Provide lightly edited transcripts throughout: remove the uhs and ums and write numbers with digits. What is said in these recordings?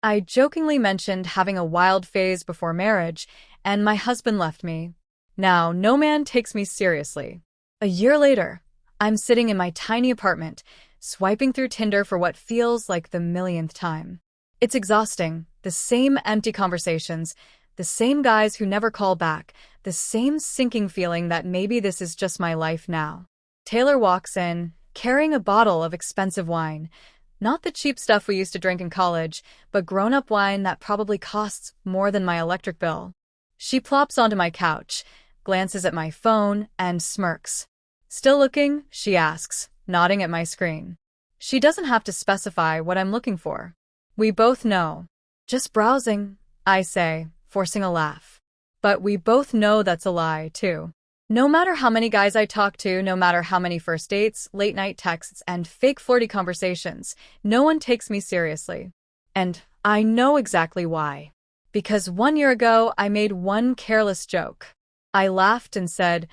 I jokingly mentioned having a wild phase before marriage, and my husband left me. Now, no man takes me seriously. A year later, I'm sitting in my tiny apartment, swiping through Tinder for what feels like the millionth time. It's exhausting. The same empty conversations, the same guys who never call back, the same sinking feeling that maybe this is just my life now. Taylor walks in, carrying a bottle of expensive wine. Not the cheap stuff we used to drink in college, but grown-up wine that probably costs more than my electric bill. She plops onto my couch, glances at my phone, and smirks. "Still looking?" she asks, nodding at my screen. She doesn't have to specify what I'm looking for. We both know. "Just browsing," I say, forcing a laugh. But we both know that's a lie, too. No matter how many guys I talk to, no matter how many first dates, late-night texts, and fake flirty conversations, no one takes me seriously. And I know exactly why. Because 1 year ago, I made one careless joke. I laughed and said,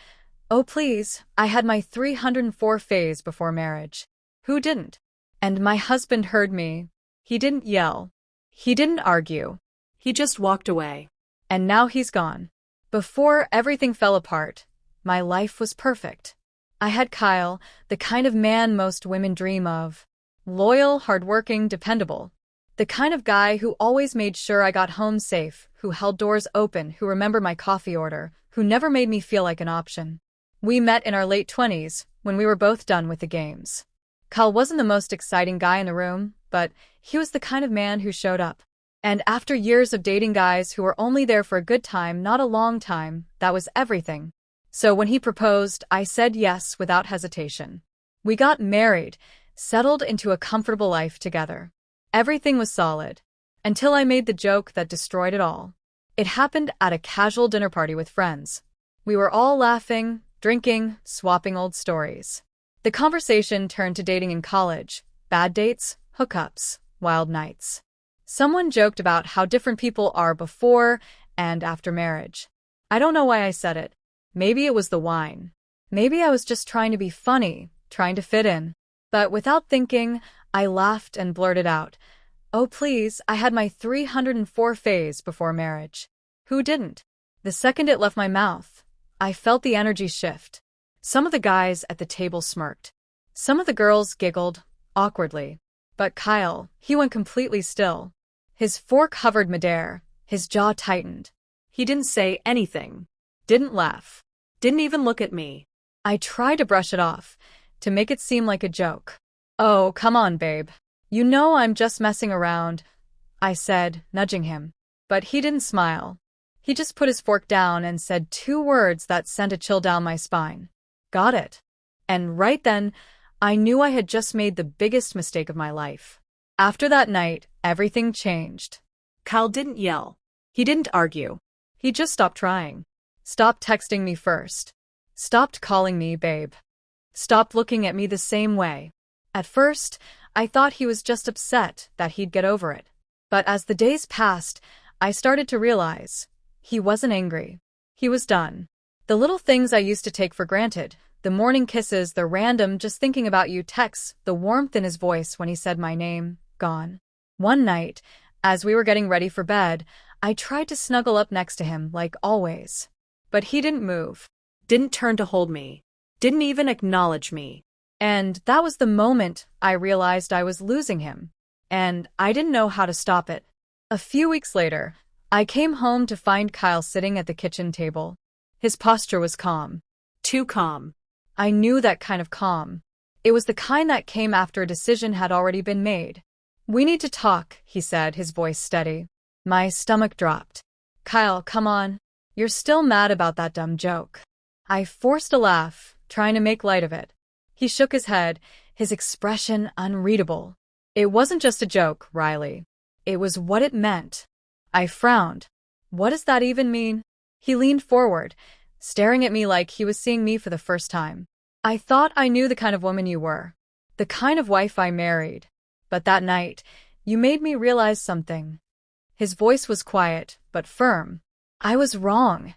"Oh please, I had my 304 phase before marriage." Who didn't? And my husband heard me. He didn't yell. He didn't argue. He just walked away. And now he's gone. Before everything fell apart, my life was perfect. I had Kyle, the kind of man most women dream of. Loyal, hardworking, dependable. The kind of guy who always made sure I got home safe, who held doors open, who remembered my coffee order, who never made me feel like an option. We met in our late 20s, when we were both done with the games. Kyle wasn't the most exciting guy in the room, but he was the kind of man who showed up. And after years of dating guys who were only there for a good time, not a long time, that was everything. So when he proposed, I said yes without hesitation. We got married, settled into a comfortable life together. Everything was solid. Until I made the joke that destroyed it all. It happened at a casual dinner party with friends. We were all laughing, drinking, swapping old stories. The conversation turned to dating in college, bad dates, hookups, wild nights. Someone joked about how different people are before and after marriage. I don't know why I said it. Maybe it was the wine. Maybe I was just trying to be funny, trying to fit in. But without thinking, I laughed and blurted out, "Oh please, I had my 304 phase before marriage." Who didn't? The second it left my mouth, I felt the energy shift. Some of the guys at the table smirked. Some of the girls giggled, awkwardly. But Kyle, he went completely still. His fork hovered midair, his jaw tightened. He didn't say anything. Didn't laugh. Didn't even look at me. I tried to brush it off, to make it seem like a joke. "Oh, come on, babe. You know I'm just messing around," I said, nudging him. But he didn't smile. He just put his fork down and said 2 words that sent a chill down my spine. "Got it." And right then, I knew I had just made the biggest mistake of my life. After that night, everything changed. Kyle didn't yell. He didn't argue. He just stopped trying. Stopped texting me first. Stopped calling me babe. Stopped looking at me the same way. At first, I thought he was just upset that he'd get over it. But as the days passed, I started to realize he wasn't angry. He was done. The little things I used to take for granted, the morning kisses, the random just thinking about you texts, the warmth in his voice when he said my name, gone. One night, as we were getting ready for bed, I tried to snuggle up next to him like always. But he didn't move. Didn't turn to hold me. Didn't even acknowledge me. And that was the moment I realized I was losing him. And I didn't know how to stop it. A few weeks later, I came home to find Kyle sitting at the kitchen table. His posture was calm. Too calm. I knew that kind of calm. It was the kind that came after a decision had already been made. "We need to talk," he said, his voice steady. My stomach dropped. "Kyle, come on. You're still mad about that dumb joke." I forced a laugh, trying to make light of it. He shook his head, his expression unreadable. "It wasn't just a joke, Riley. It was what it meant." I frowned. "What does that even mean?" He leaned forward, staring at me like he was seeing me for the first time. "I thought I knew the kind of woman you were. The kind of wife I married. But that night, you made me realize something." His voice was quiet, but firm. "I was wrong."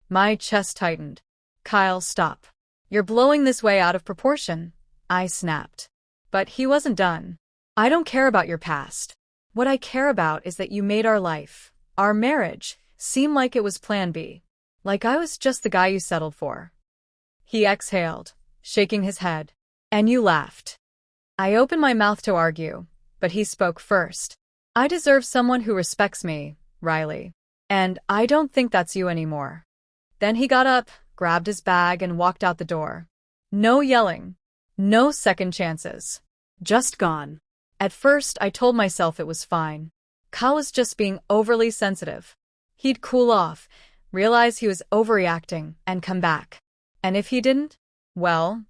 My chest tightened. "Kyle, stop. You're blowing this way out of proportion," I snapped. But he wasn't done. "I don't care about your past. What I care about is that you made our life, our marriage, seem like it was plan B. Like I was just the guy you settled for." He exhaled, shaking his head. "And you laughed." I opened my mouth to argue, but he spoke first. "I deserve someone who respects me, Riley. And I don't think that's you anymore." Then he got up, grabbed his bag, and walked out the door. No yelling. No second chances. Just gone. At first, I told myself it was fine. Kyle was just being overly sensitive. He'd cool off, realize he was overreacting, and come back. And if he didn't, well,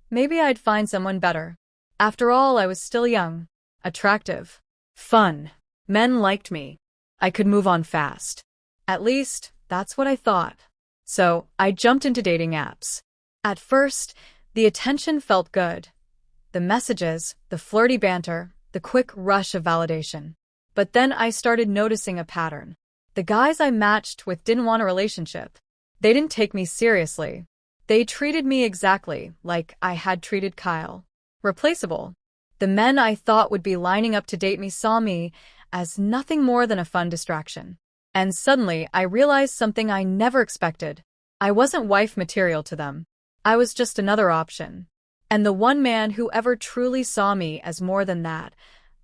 maybe I'd find someone better. After all, I was still young, attractive, fun. Men liked me. I could move on fast. At least, that's what I thought. So, I jumped into dating apps. At first, the attention felt good. The messages, the flirty banter, the quick rush of validation. But then I started noticing a pattern. The guys I matched with didn't want a relationship. They didn't take me seriously. They treated me exactly like I had treated Kyle. Replaceable. The men I thought would be lining up to date me saw me as nothing more than a fun distraction. And suddenly, I realized something I never expected. I wasn't wife material to them. I was just another option. And the one man who ever truly saw me as more than that,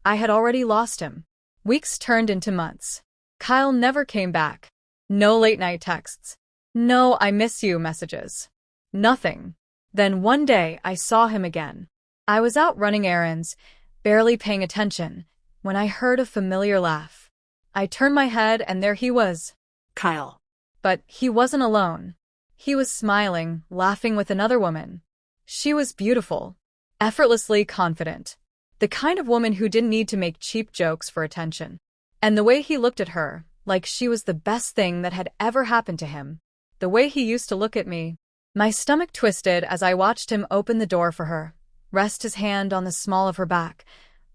I had already lost him. Weeks turned into months. Kyle never came back. No late-night texts. No "I miss you" messages. Nothing. Then one day, I saw him again. I was out running errands, barely paying attention, when I heard a familiar laugh. I turned my head and there he was. Kyle. But he wasn't alone. He was smiling, laughing with another woman. She was beautiful, effortlessly confident. The kind of woman who didn't need to make cheap jokes for attention. And the way he looked at her, like she was the best thing that had ever happened to him. The way he used to look at me. My stomach twisted as I watched him open the door for her, rest his hand on the small of her back.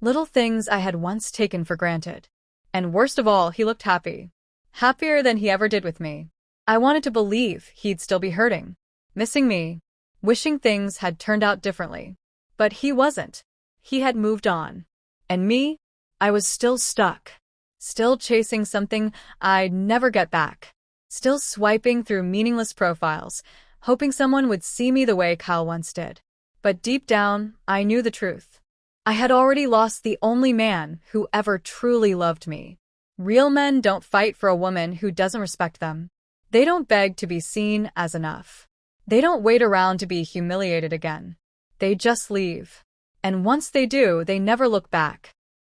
Little things I had once taken for granted. And worst of all, he looked happy. Happier than he ever did with me. I wanted to believe he'd still be hurting, missing me, wishing things had turned out differently. But he wasn't. He had moved on. And me? I was still stuck. Still chasing something I'd never get back. Still swiping through meaningless profiles, hoping someone would see me the way Kyle once did. But deep down, I knew the truth. I had already lost the only man who ever truly loved me. Real men don't fight for a woman who doesn't respect them. They don't beg to be seen as enough. They don't wait around to be humiliated again. They just leave. And once they do, they never look back.